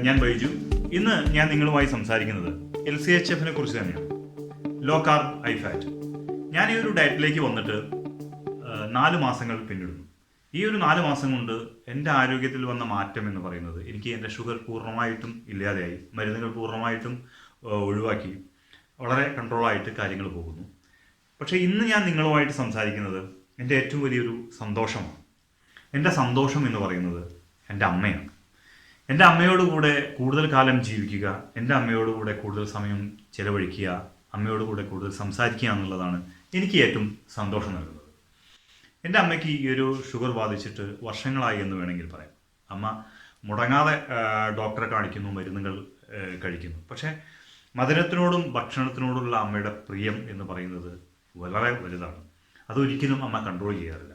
ഞാൻ ബൈജു. ഇന്ന് ഞാൻ നിങ്ങളുമായി സംസാരിക്കുന്നത് LCHF കുറിച്ച് തന്നെയാണ്. Low carb high fat. ഞാൻ ഈ ഒരു ഡയറ്റിലേക്ക് വന്നിട്ട് 4 മാസങ്ങൾ പിന്നിടുന്നു. ഈ ഒരു 4 മാസം കൊണ്ട് എൻ്റെ ആരോഗ്യത്തിൽ വന്ന മാറ്റം എന്ന് പറയുന്നത്, എനിക്ക് എൻ്റെ ഷുഗർ പൂർണ്ണമായിട്ടും ഇല്ലാതെയായി, മരുന്നുകൾ പൂർണ്ണമായിട്ടും ഒഴിവാക്കി, വളരെ കൺട്രോളായിട്ട് കാര്യങ്ങൾ പോകുന്നു. പക്ഷേ ഇന്ന് ഞാൻ നിങ്ങളുമായിട്ട് സംസാരിക്കുന്നത് എൻ്റെ ഏറ്റവും വലിയൊരു സന്തോഷമാണ്. എൻ്റെ സന്തോഷം എന്ന് പറയുന്നത് എൻ്റെ അമ്മയാണ്. എൻ്റെ അമ്മയോടുകൂടെ കൂടുതൽ കാലം ജീവിക്കുക, എൻ്റെ അമ്മയോടുകൂടെ കൂടുതൽ സമയം ചിലവഴിക്കുക, അമ്മയോടുകൂടെ കൂടുതൽ സംസാരിക്കുക എന്നുള്ളതാണ് എനിക്ക് ഏറ്റവും സന്തോഷം നൽകുന്നത്. എൻ്റെ അമ്മയ്ക്ക് ഈ ഒരു ഷുഗർ ബാധിച്ചിട്ട് വർഷങ്ങളായി എന്ന് വേണമെങ്കിൽ പറയാം. അമ്മ മുടങ്ങാതെ ഡോക്ടറെ കാണിക്കുന്നു, മരുന്നുകൾ കഴിക്കുന്നു. പക്ഷേ മധുരത്തിനോടും ഭക്ഷണത്തിനോടുള്ള അമ്മയുടെ പ്രിയം എന്ന് പറയുന്നത് വളരെ വലുതാണ്. അതൊരിക്കലും അമ്മ കൺട്രോൾ ചെയ്യാറില്ല.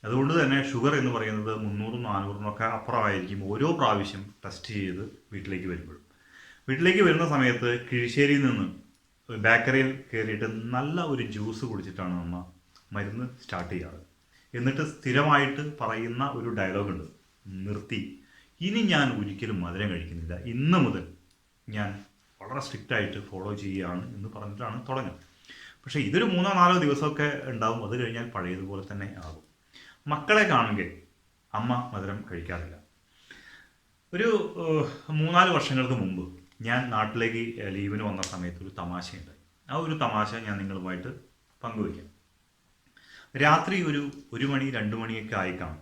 അതുകൊണ്ട് തന്നെ ഷുഗർ എന്ന് പറയുന്നത് 300-400 അപ്പുറമായിരിക്കും ഓരോ പ്രാവശ്യം ടെസ്റ്റ് ചെയ്ത് വീട്ടിലേക്ക് വരുമ്പോഴും. വീട്ടിലേക്ക് വരുന്ന സമയത്ത് കിഴിശ്ശേരിയിൽ നിന്ന് ബേക്കറിയിൽ കയറിയിട്ട് നല്ല ഒരു ജ്യൂസ് കുടിച്ചിട്ടാണ് അമ്മ മരുന്ന് സ്റ്റാർട്ട് ചെയ്യാറ്. എന്നിട്ട് സ്ഥിരമായിട്ട് പറയുന്ന ഒരു ഡയലോഗുണ്ട്, നിർത്തി, ഇനി ഞാൻ ഒരിക്കലും മധുരം കഴിക്കുന്നില്ല, ഇന്ന് മുതൽ ഞാൻ വളരെ സ്ട്രിക്റ്റായിട്ട് ഫോളോ ചെയ്യുകയാണ് എന്ന് പറഞ്ഞിട്ടാണ് തുടങ്ങുന്നത്. പക്ഷേ ഇതൊരു 3-4 ദിവസമൊക്കെ ഉണ്ടാവും. അത് കഴിഞ്ഞാൽ പഴയതുപോലെ തന്നെ ആകും. മക്കളെ കാണുമ്പോൾ അമ്മ മധുരം കഴിക്കാറില്ല. ഒരു 3-4 വർഷങ്ങൾക്ക് മുമ്പ് ഞാൻ നാട്ടിലേക്ക് ലീവിന് വന്ന സമയത്ത് ഒരു തമാശയുണ്ടായി. ആ ഒരു തമാശ ഞാൻ നിങ്ങളുമായിട്ട് പങ്കുവയ്ക്കാം. രാത്രി ഒരു 1 മണി 2 മണിയൊക്കെ ആയി കാണും.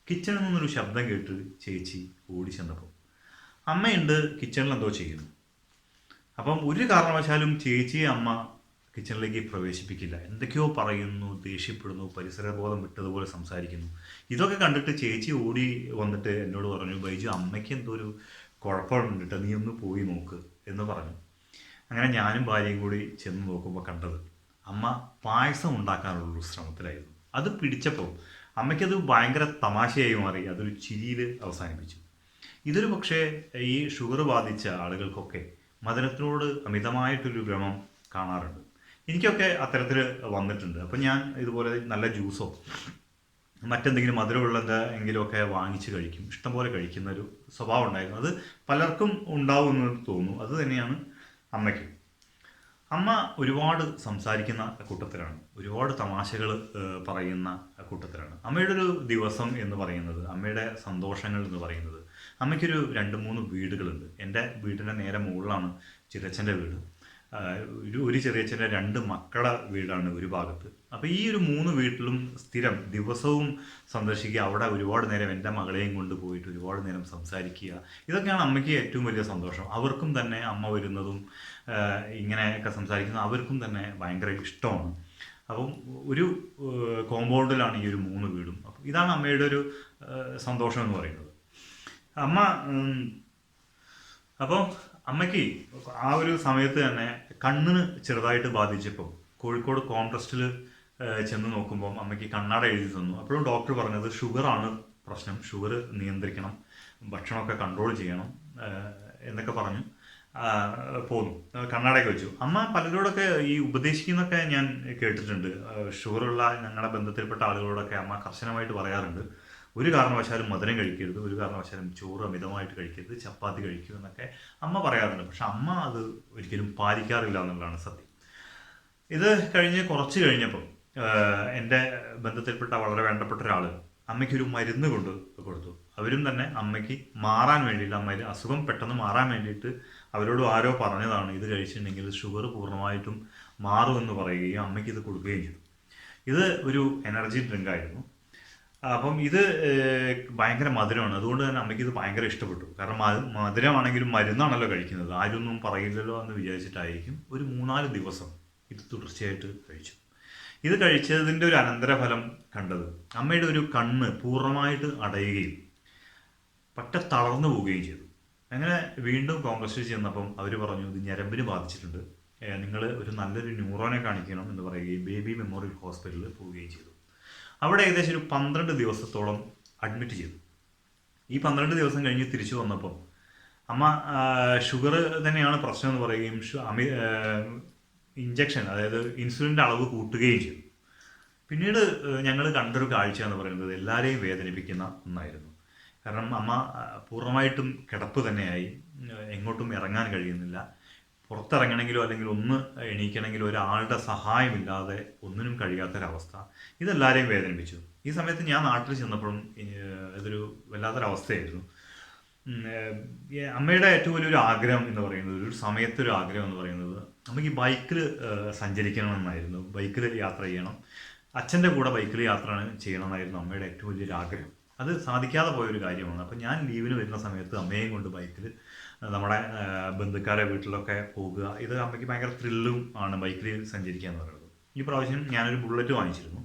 കിച്ചണിൽ നിന്നൊരു ശബ്ദം കേട്ട് ചേച്ചി ഓടി ചെന്നപ്പോൾ അമ്മയുണ്ട് കിച്ചണിൽ എന്തോ ചെയ്യുന്നു. അപ്പം ഒരു കാരണവശാലും ചേച്ചിയെ അമ്മ കിച്ചണിലേക്ക് പ്രവേശിപ്പിക്കില്ല. എന്തൊക്കെയോ പറയുന്നു, ദേഷ്യപ്പെടുന്നു, പരിസരബോധം വിട്ടതുപോലെ സംസാരിക്കുന്നു. ഇതൊക്കെ കണ്ടിട്ട് ചേച്ചി ഓടി വന്നിട്ട് എന്നോട് പറഞ്ഞു, ബൈജു, അമ്മയ്ക്ക് എന്തോ ഒരു കുഴപ്പമുണ്ട്, നീ ഒന്ന് പോയി നോക്ക് എന്ന് പറഞ്ഞു. അങ്ങനെ ഞാനും ഭാര്യയും കൂടി ചെന്ന് നോക്കുമ്പോൾ കണ്ടത് അമ്മ പായസം ഉണ്ടാക്കാനുള്ളൊരു ശ്രമത്തിലായിരുന്നു. അത് പിടിച്ചപ്പോൾ അമ്മയ്ക്കത് ഭയങ്കര തമാശയായി മാറി. അതൊരു ചിരിയിൽ അവസാനിപ്പിച്ചു. ഇതൊരു പക്ഷേ ഈ ഷുഗർ ബാധിച്ച ആളുകൾക്കൊക്കെ മധുരത്തിനോട് അമിതമായിട്ടൊരു ഭ്രമം കാണാറുണ്ട്. എനിക്കൊക്കെ അത്തരത്തിൽ വന്നിട്ടുണ്ട്. അപ്പം ഞാൻ ഇതുപോലെ നല്ല ജ്യൂസോ മറ്റെന്തെങ്കിലും മധുരമുള്ളത് എങ്കിലുമൊക്കെ വാങ്ങിച്ച് കഴിക്കും. ഇഷ്ടംപോലെ കഴിക്കുന്ന ഒരു സ്വഭാവം ഉണ്ടായിരുന്നു. അത് പലർക്കും ഉണ്ടാവുമെന്ന് തോന്നുന്നു. അത് തന്നെയാണ് അമ്മയ്ക്ക്. അമ്മ ഒരുപാട് സംസാരിക്കുന്ന കൂട്ടത്തിലാണ്, ഒരുപാട് തമാശകൾ പറയുന്ന കൂട്ടത്തിലാണ്. അമ്മയുടെ ഒരു ദിവസം എന്ന് പറയുന്നത്, അമ്മയുടെ സന്തോഷങ്ങൾ എന്ന് പറയുന്നത്, അമ്മയ്ക്കൊരു 2-3 വീടുകളുണ്ട്. എൻ്റെ വീടിൻ്റെ നേരെ മുകളിലാണ് ചിരച്ചൻ്റെ വീട്. ഒരു ചെറിയച്ഛൻ്റെ 2 മക്കളുടെ വീടാണ് ഒരു ഭാഗത്ത്. അപ്പോൾ ഈ ഒരു 3 വീട്ടിലും സ്ഥിരം ദിവസവും സന്ദർശിക്കുക, അവിടെ ഒരുപാട് നേരം എൻ്റെ മകളെയും കൊണ്ട് പോയിട്ട് ഒരുപാട് നേരം സംസാരിക്കുക. ഇതൊക്കെയാണ് അമ്മയ്ക്ക് ഏറ്റവും വലിയ സന്തോഷം. അവർക്കും തന്നെ അമ്മ വരുന്നതും ഇങ്ങനെയൊക്കെ സംസാരിക്കുന്നത് അവർക്കും തന്നെ ഭയങ്കര ഇഷ്ടമാണ്. അപ്പം ഒരു കോമ്പൗണ്ടിലാണ് ഈ ഒരു 3 വീടും. അപ്പം ഇതാണ് അമ്മയുടെ ഒരു സന്തോഷം എന്ന് പറയുന്നത്. അമ്മ അപ്പോൾ അമ്മയ്ക്ക് ആ ഒരു സമയത്ത് തന്നെ കണ്ണിന് ചെറുതായിട്ട് ബാധിച്ചപ്പോൾ കോഴിക്കോട് കോൺട്രസ്റ്റിൽ ചെന്ന് നോക്കുമ്പോൾ അമ്മയ്ക്ക് കണ്ണാട എഴുതി തന്നു. അപ്പോഴും ഡോക്ടർ പറഞ്ഞത് ഷുഗറാണ് പ്രശ്നം, ഷുഗർ നിയന്ത്രിക്കണം, ഭക്ഷണമൊക്കെ കൺട്രോൾ ചെയ്യണം എന്നൊക്കെ പറഞ്ഞു പോന്നു. കണ്ണാടയൊക്കെ വെച്ചു. അമ്മ പലരോടൊക്കെ ഈ ഉപദേശിക്കുന്നൊക്കെ ഞാൻ കേട്ടിട്ടുണ്ട്. ഷുഗറുള്ള ഞങ്ങളുടെ ബന്ധത്തിൽപ്പെട്ട ആളുകളോടൊക്കെ അമ്മ കർശനമായിട്ട് പറയാറുണ്ട്, ഒരു കാരണവശാലും മധുരം കഴിക്കരുത്, ഒരു കാരണവശാലും ചോറ് അമിതമായിട്ട് കഴിക്കരുത്, ചപ്പാത്തി കഴിക്കൂ എന്നൊക്കെ അമ്മ പറയാറുണ്ട്. പക്ഷെ അമ്മ അത് ഒരിക്കലും പാലിക്കാറില്ല എന്നുള്ളതാണ് സത്യം. ഇത് കഴിഞ്ഞ് കുറച്ച് കഴിഞ്ഞപ്പോൾ എൻ്റെ ബന്ധത്തിൽപ്പെട്ട വളരെ വേണ്ടപ്പെട്ട ഒരാൾ അമ്മയ്ക്കൊരു മരുന്ന് കൊടുത്തു. അവരും തന്നെ അമ്മയ്ക്ക് മാറാൻ വേണ്ടിയിട്ട്, അസുഖം പെട്ടെന്ന് മാറാൻ വേണ്ടിയിട്ട് അവരോട് ആരോ പറഞ്ഞതാണ്, ഇത് കഴിച്ചിട്ടുണ്ടെങ്കിൽ ഷുഗർ പൂർണ്ണമായിട്ടും മാറുമെന്ന് പറയുകയും അമ്മയ്ക്ക് ഇത് കൊടുക്കുകയും ചെയ്തു. ഇത് ഒരു എനർജി ഡ്രിങ്ക് ആയിരുന്നു. അപ്പം ഇത് ഭയങ്കര മധുരമാണ്. അതുകൊണ്ട് തന്നെ അമ്മയ്ക്ക് ഇത് ഭയങ്കര ഇഷ്ടപ്പെട്ടു. കാരണം മധുരമാണെങ്കിലും മരുന്നാണല്ലോ കഴിക്കുന്നത്, ആരൊന്നും പറയില്ലല്ലോ എന്ന് വിചാരിച്ചിട്ടായിരിക്കും ഒരു 3-4 ദിവസം ഇത് തുടർച്ചയായിട്ട് കഴിച്ചു. ഇത് കഴിച്ചതിൻ്റെ ഒരു അനന്തരഫലം കണ്ടത് അമ്മയുടെ ഒരു കണ്ണ് പൂർണ്ണമായിട്ട് അടയുകയും പറ്റ തളർന്നു പോവുകയും ചെയ്തു. അങ്ങനെ വീണ്ടും കോൺഗ്രസ്സിൽ ചെന്നപ്പം അവർ പറഞ്ഞു, ഇത് ഞരമ്പിന് ബാധിച്ചിട്ടുണ്ട്, നിങ്ങൾ ഒരു നല്ലൊരു ന്യൂറോനെ കാണിക്കണം എന്ന് പറയുകയും ബേബി മെമ്മോറിയൽ ഹോസ്പിറ്റലിൽ പോവുകയും ചെയ്തു. അവിടെ ഏകദേശം ഒരു 12 ദിവസത്തോളം അഡ്മിറ്റ് ചെയ്തു. ഈ 12 ദിവസം കഴിഞ്ഞ് തിരിച്ചു വന്നപ്പോൾ അമ്മ ഷുഗർ തന്നെയാണ് പ്രശ്നം എന്ന് പറയുകയും ഇഞ്ചക്ഷൻ, അതായത് ഇൻസുലിൻ്റെ അളവ് കൂട്ടുകയും ചെയ്തു. പിന്നീട് ഞങ്ങൾ കണ്ടൊരു കാഴ്ച എന്ന് പറയുന്നത് എല്ലാവരെയും വേദനിപ്പിക്കുന്ന ഒന്നായിരുന്നു. കാരണം അമ്മ പൂർണ്ണമായിട്ടും കിടപ്പ് തന്നെയായി. എങ്ങോട്ടും ഇറങ്ങാൻ കഴിയുന്നില്ല. പുറത്തിറങ്ങണമെങ്കിലോ അല്ലെങ്കിൽ ഒന്ന് എണീക്കണമെങ്കിലോ ഒരാളുടെ സഹായമില്ലാതെ ഒന്നിനും കഴിയാത്തൊരവസ്ഥ. ഇതെല്ലാവരെയും വേദനിപ്പിച്ചു. ഈ സമയത്ത് ഞാൻ നാട്ടിൽ ചെന്നപ്പോഴും ഇതൊരു വല്ലാത്തൊരവസ്ഥയായിരുന്നു. അമ്മയുടെ ഏറ്റവും വലിയൊരു ആഗ്രഹം എന്ന് പറയുന്നത്, ഒരു സമയത്തൊരു ആഗ്രഹം എന്ന് പറയുന്നത്, അമ്മയ്ക്ക് ബൈക്കിൽ സഞ്ചരിക്കണമെന്നായിരുന്നു. ബൈക്കിൽ യാത്ര ചെയ്യണം. അച്ഛൻ്റെ കൂടെ ബൈക്കിൽ യാത്ര ചെയ്യണമെന്നായിരുന്നു അമ്മയുടെ ഏറ്റവും വലിയൊരു ആഗ്രഹം. അത് സാധിക്കാതെ പോയൊരു കാര്യമാണ്. അപ്പം ഞാൻ ലീവിന് വരുന്ന സമയത്ത് അമ്മയെയും കൊണ്ട് ബൈക്കിൽ നമ്മുടെ ബന്ധുക്കാരെ വീട്ടിലൊക്കെ പോകുക, ഇത് അമ്മയ്ക്ക് ഭയങ്കര ത്രില്ലും ആണ് ബൈക്കിൽ സഞ്ചരിക്കുക എന്ന് പറയുന്നത്. ഈ പ്രാവശ്യം ഞാനൊരു ബുള്ളറ്റ് വാങ്ങിച്ചിരുന്നു.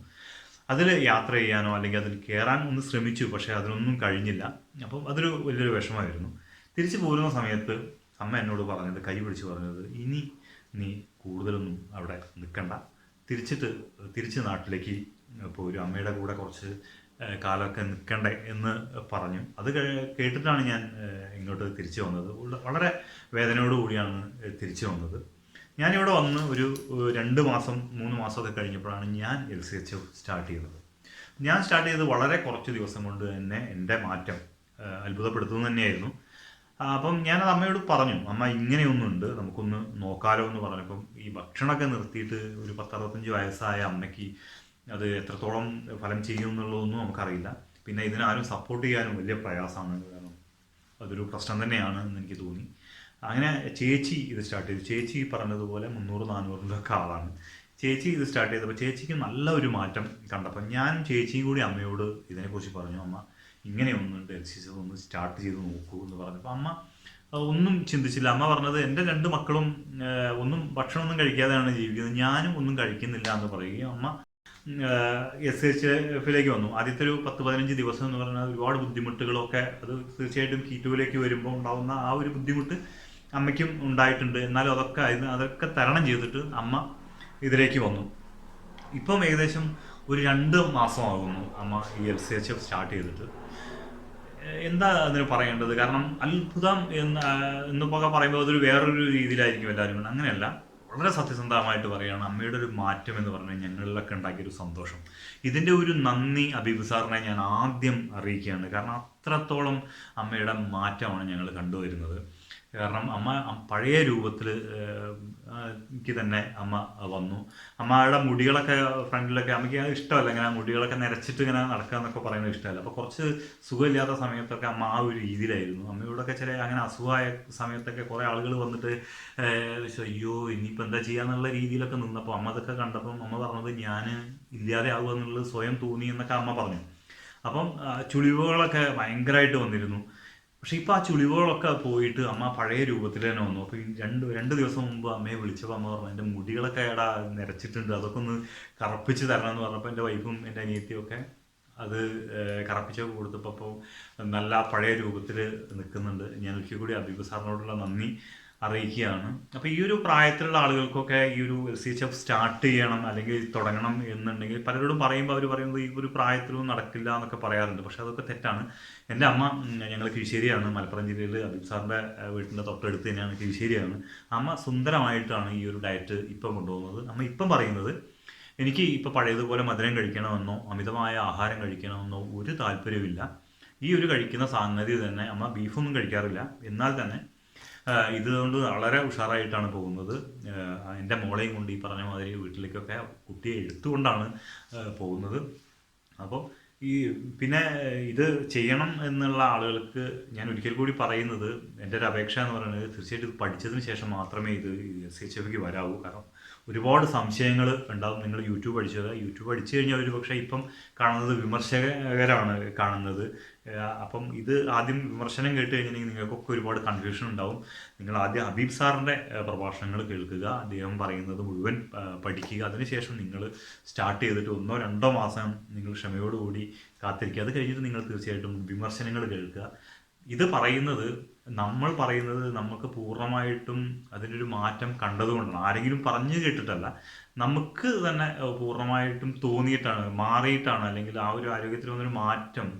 അതിൽ യാത്ര ചെയ്യാനോ അല്ലെങ്കിൽ അതിൽ കയറാൻ ഒന്ന് ശ്രമിച്ചു, പക്ഷേ അതിനൊന്നും കഴിഞ്ഞില്ല. അപ്പം അതൊരു വലിയൊരു വിഷമമായിരുന്നു. തിരിച്ചു പോരുന്ന സമയത്ത് അമ്മ എന്നോട് പറഞ്ഞത്, കൈ പിടിച്ച് പറഞ്ഞത്, ഇനി നീ കൂടുതലൊന്നും അവിടെ നിൽക്കണ്ട, തിരിച്ച് നാട്ടിലേക്ക് പോരും, അമ്മയുടെ കൂടെ കുറച്ച് കാലമൊക്കെ നിൽക്കണ്ടേ എന്ന് പറഞ്ഞു. അത് കേട്ടിട്ടാണ് ഞാൻ ഇങ്ങോട്ട് തിരിച്ചു വന്നത്. വളരെ വേദനയോടുകൂടിയാണ് തിരിച്ചു വന്നത്. ഞാനിവിടെ വന്ന് ഒരു 2 മാസം 3 മാസമൊക്കെ കഴിഞ്ഞപ്പോഴാണ് ഞാൻ LCHF സ്റ്റാർട്ട് ചെയ്തത്. ഞാൻ സ്റ്റാർട്ട് ചെയ്തത് വളരെ കുറച്ച് ദിവസം കൊണ്ട് തന്നെ എൻ്റെ മാറ്റം അത്ഭുതപ്പെടുത്തുന്നത് തന്നെയായിരുന്നു. അപ്പം ഞാനത് അമ്മയോട് പറഞ്ഞു, അമ്മ ഇങ്ങനെയൊന്നുണ്ട്, നമുക്കൊന്ന് നോക്കാലോ എന്ന് പറഞ്ഞപ്പം ഈ ഭക്ഷണമൊക്കെ നിർത്തിയിട്ട് ഒരു 10-65 വയസ്സായ അമ്മയ്ക്ക് അത് എത്രത്തോളം ഫലം ചെയ്യും എന്നുള്ളതൊന്നും നമുക്കറിയില്ല. പിന്നെ ഇതിനാരും സപ്പോർട്ട് ചെയ്യാനും വലിയ പ്രയാസമാണ്. കാരണം അതൊരു പ്രശ്നം തന്നെയാണ് എന്ന് എനിക്ക് തോന്നി. അങ്ങനെ ചേച്ചി ഇത് സ്റ്റാർട്ട് ചെയ്തു. ചേച്ചി പറഞ്ഞതുപോലെ 300-400 ഒക്കെ ആളാണ്. ചേച്ചി ഇത് സ്റ്റാർട്ട് ചെയ്തപ്പോൾ ചേച്ചിക്ക് നല്ല ഒരു മാറ്റം കണ്ടപ്പോൾ ഞാൻ ചേച്ചിയും കൂടി അമ്മയോട് ഇതിനെക്കുറിച്ച് പറഞ്ഞു. അമ്മ ഇങ്ങനെയൊന്നുണ്ട്, എക്സസൈസ് ഒന്ന് സ്റ്റാർട്ട് ചെയ്ത് നോക്കൂ എന്ന് പറഞ്ഞപ്പോൾ അമ്മ ഒന്നും ചിന്തിച്ചില്ല. അമ്മ പറഞ്ഞത്, എൻ്റെ 2 മക്കളും ഒന്നും ഭക്ഷണമൊന്നും കഴിക്കാതെയാണ് ജീവിക്കുന്നത്, ഞാനും ഒന്നും കഴിക്കുന്നില്ല എന്ന് പറയുകയും അമ്മ LCHF വന്നു. ആദ്യത്തെ ഒരു 10-15 ദിവസം എന്ന് പറഞ്ഞാൽ ഒരുപാട് ബുദ്ധിമുട്ടുകളൊക്കെ, അത് തീർച്ചയായിട്ടും കീറ്റോയിലേക്ക് വരുമ്പോൾ ഉണ്ടാകുന്ന ആ ഒരു ബുദ്ധിമുട്ട് അമ്മയ്ക്കും ഉണ്ടായിട്ടുണ്ട്. എന്നാലും അതൊക്കെ തരണം ചെയ്തിട്ട് അമ്മ ഇതിലേക്ക് വന്നു. ഇപ്പം ഏകദേശം ഒരു 2 മാസമാകുന്നു അമ്മ ഈ LCHF സ്റ്റാർട്ട് ചെയ്തിട്ട്. എന്താ അതിന് പറയേണ്ടത്? കാരണം അത്ഭുതം എന്നൊക്കെ പറയുമ്പോൾ അതൊരു വേറൊരു രീതിയിലായിരിക്കും എല്ലാവരും. അങ്ങനെയല്ല, വളരെ സത്യസന്ധമായിട്ട് പറയുകയാണ്, അമ്മയുടെ ഒരു മാറ്റം എന്ന് പറഞ്ഞാൽ ഞങ്ങളിലൊക്കെ ഉണ്ടാക്കിയൊരു സന്തോഷം. ഇതിൻ്റെ ഒരു നന്ദി അബീബ് സാറിനെ ഞാൻ ആദ്യം അറിയിക്കുകയാണ്. കാരണം അത്രത്തോളം അമ്മയുടെ മാറ്റമാണ് ഞങ്ങൾ കണ്ടുവരുന്നത്. കാരണം അമ്മ പഴയ രൂപത്തിൽ എനിക്ക് തന്നെ അമ്മ വന്നു. അമ്മയുടെ മുടികളൊക്കെ ഫ്രണ്ടിലൊക്കെ അമ്മയ്ക്ക് ഇഷ്ടമല്ല, ഇങ്ങനെ മുടികളൊക്കെ നിരച്ചിട്ട് ഇങ്ങനെ നടക്കുക എന്നൊക്കെ പറയുന്നത് ഇഷ്ടമല്ല. അപ്പോൾ കുറച്ച് സുഖമില്ലാത്ത സമയത്തൊക്കെ അമ്മ ആ ഒരു രീതിയിലായിരുന്നു. അമ്മയോടൊക്കെ ചില അങ്ങനെ അസുഖമായ സമയത്തൊക്കെ കുറേ ആളുകൾ വന്നിട്ട് അയ്യോ ഇനിയിപ്പോൾ എന്താ ചെയ്യാന്നുള്ള രീതിയിലൊക്കെ നിന്നപ്പോൾ അമ്മ അതൊക്കെ കണ്ടപ്പം അമ്മ പറഞ്ഞത്, ഞാൻ ഇല്ലാതെ ആകുക എന്നുള്ളത് സ്വയം തോന്നി എന്നൊക്കെ അമ്മ പറഞ്ഞു. അപ്പം ചുളിവുകളൊക്കെ ഭയങ്കരമായിട്ട് വന്നിരുന്നു. പക്ഷെ ഇപ്പം ആ ചുളിവുകളൊക്കെ പോയിട്ട് അമ്മ പഴയ രൂപത്തിൽ തന്നെ വന്നു. അപ്പോൾ ഈ രണ്ട് ദിവസം മുമ്പ് അമ്മയെ വിളിച്ചപ്പോൾ അമ്മ പറഞ്ഞു, എൻ്റെ മുടികളൊക്കെ എടാ നിരച്ചിട്ടുണ്ട്, അതൊക്കെ ഒന്ന് കറുപ്പിച്ച് തരണം എന്ന് പറഞ്ഞപ്പോൾ എൻ്റെ വൈഫും എൻ്റെ അനിയത്തിയും ഒക്കെ അത് കറുപ്പിച്ചൊക്കെ കൊടുത്തപ്പോൾ നല്ല പഴയ രൂപത്തിൽ നിൽക്കുന്നുണ്ട്. ഞാൻ ഒരിക്കൽ കൂടി അബീബ് സാറിനോടുള്ള നന്ദി അറിയിക്കുകയാണ്. അപ്പോൾ ഈ ഒരു പ്രായത്തിലുള്ള ആളുകൾക്കൊക്കെ ഈ ഒരു LCHF സ്റ്റാർട്ട് ചെയ്യണം അല്ലെങ്കിൽ തുടങ്ങണം എന്നുണ്ടെങ്കിൽ പലരോടും പറയുമ്പോൾ അവർ പറയുന്നത് ഈ ഒരു പ്രായത്തിലൊന്നും നടക്കില്ല എന്നൊക്കെ പറയാറുണ്ട്. പക്ഷെ അതൊക്കെ തെറ്റാണ്. എൻ്റെ അമ്മ, ഞങ്ങൾ കിഴിശ്ശേരിയാണ്, മലപ്പുറം ജില്ലയിൽ അബീബ് സാറിൻ്റെ വീട്ടിൻ്റെ തൊട്ടടുത്ത് തന്നെയാണ്, കിഴിശ്ശേരിയാണ്. അമ്മ സുന്ദരമായിട്ടാണ് ഈ ഒരു ഡയറ്റ് ഇപ്പം കൊണ്ടുപോകുന്നത്. അമ്മ ഇപ്പം പറയുന്നത്, എനിക്ക് ഇപ്പോൾ പഴയതുപോലെ മധുരം കഴിക്കണമെന്നോ അമിതമായ ആഹാരം കഴിക്കണമെന്നോ ഒരു താല്പര്യമില്ല. ഈ ഒരു കഴിക്കുന്ന സംഗതി തന്നെ, അമ്മ ബീഫൊന്നും കഴിക്കാറില്ല, എന്നാൽ തന്നെ ഇതുകൊണ്ട് വളരെ ഉഷാറായിട്ടാണ് പോകുന്നത്. എൻ്റെ മോളെയും കൊണ്ട് ഈ പറഞ്ഞ മാതിരി വീട്ടിലേക്കൊക്കെ കുട്ടിയെ എടുത്തുകൊണ്ടാണ് പോകുന്നത്. അപ്പോൾ ഈ പിന്നെ ഇത് ചെയ്യണം എന്നുള്ള ആളുകൾക്ക് ഞാൻ ഒരിക്കൽ കൂടി പറയുന്നത്, എൻ്റെ ഒരു അപേക്ഷ എന്ന് പറയുന്നത്, തീർച്ചയായിട്ടും ഇത് പഠിച്ചതിന് ശേഷം മാത്രമേ ഇത് LCHF വരാവൂ. കാരണം ഒരുപാട് സംശയങ്ങൾ ഉണ്ടാകും. നിങ്ങൾ യൂട്യൂബ് അടിച്ചു കഴിഞ്ഞാൽ ഒരു പക്ഷേ ഇപ്പം കാണുന്നത് വിമർശകരാണ് കാണുന്നത്. അപ്പം ഇത് ആദ്യം വിമർശനം കേട്ട് കഴിഞ്ഞിട്ടുണ്ടെങ്കിൽ നിങ്ങൾക്കൊക്കെ ഒരുപാട് കൺഫ്യൂഷൻ ഉണ്ടാവും. നിങ്ങൾ ആദ്യം ഹബീബ് സാറിൻ്റെ പ്രഭാഷണങ്ങൾ കേൾക്കുക, അദ്ദേഹം പറയുന്നത് മുഴുവൻ പഠിക്കുക. അതിനുശേഷം നിങ്ങൾ സ്റ്റാർട്ട് ചെയ്തിട്ട് 1-2 മാസം നിങ്ങൾ ക്ഷമയോടുകൂടി കാത്തിരിക്കുക. അത് കഴിഞ്ഞിട്ട് നിങ്ങൾ തീർച്ചയായിട്ടും വിമർശനങ്ങൾ കേൾക്കുക. ഇത് പറയുന്നത്, നമ്മൾ പറയുന്നത് നമുക്ക് പൂർണ്ണമായിട്ടും അതിനൊരു മാറ്റം കണ്ടതുകൊണ്ടാണ്. ആരെങ്കിലും പറഞ്ഞു കേട്ടിട്ടല്ല, നമുക്ക് തന്നെ പൂർണ്ണമായിട്ടും തോന്നിയിട്ടാണ്, മാറിയിട്ടാണ്, അല്ലെങ്കിൽ ആ ഒരു ആരോഗ്യത്തിൽ വന്നൊരു മാറ്റം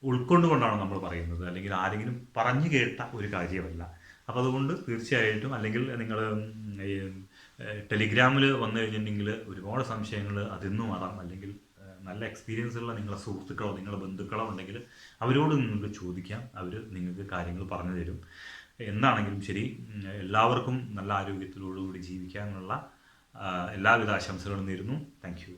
ഉൾക്കൊണ്ടുകൊണ്ടാണ് നമ്മൾ പറയുന്നത്. അല്ലെങ്കിൽ ആരെങ്കിലും പറഞ്ഞു കേട്ട ഒരു കാര്യമല്ല. അപ്പോൾ അതുകൊണ്ട് തീർച്ചയായിട്ടും, അല്ലെങ്കിൽ നിങ്ങൾ ടെലിഗ്രാമിൽ വന്നു കഴിഞ്ഞിട്ടുണ്ടെങ്കിൽ ഒരുപാട് സംശയങ്ങൾ അതിൽ നിന്ന് മാറാം. അല്ലെങ്കിൽ നല്ല എക്സ്പീരിയൻസ് ഉള്ള നിങ്ങളുടെ സുഹൃത്തുക്കളോ നിങ്ങളുടെ ബന്ധുക്കളോ ഉണ്ടെങ്കിൽ അവരോട് നിങ്ങൾക്ക് ചോദിക്കാം, അവർ നിങ്ങൾക്ക് കാര്യങ്ങൾ പറഞ്ഞു തരും. എന്താണെങ്കിലും ശരി, എല്ലാവർക്കും നല്ല ആരോഗ്യത്തോടുകൂടി ജീവിക്കാനുള്ള എല്ലാവിധ ആശംസകളും നേരുന്നു. Thank you.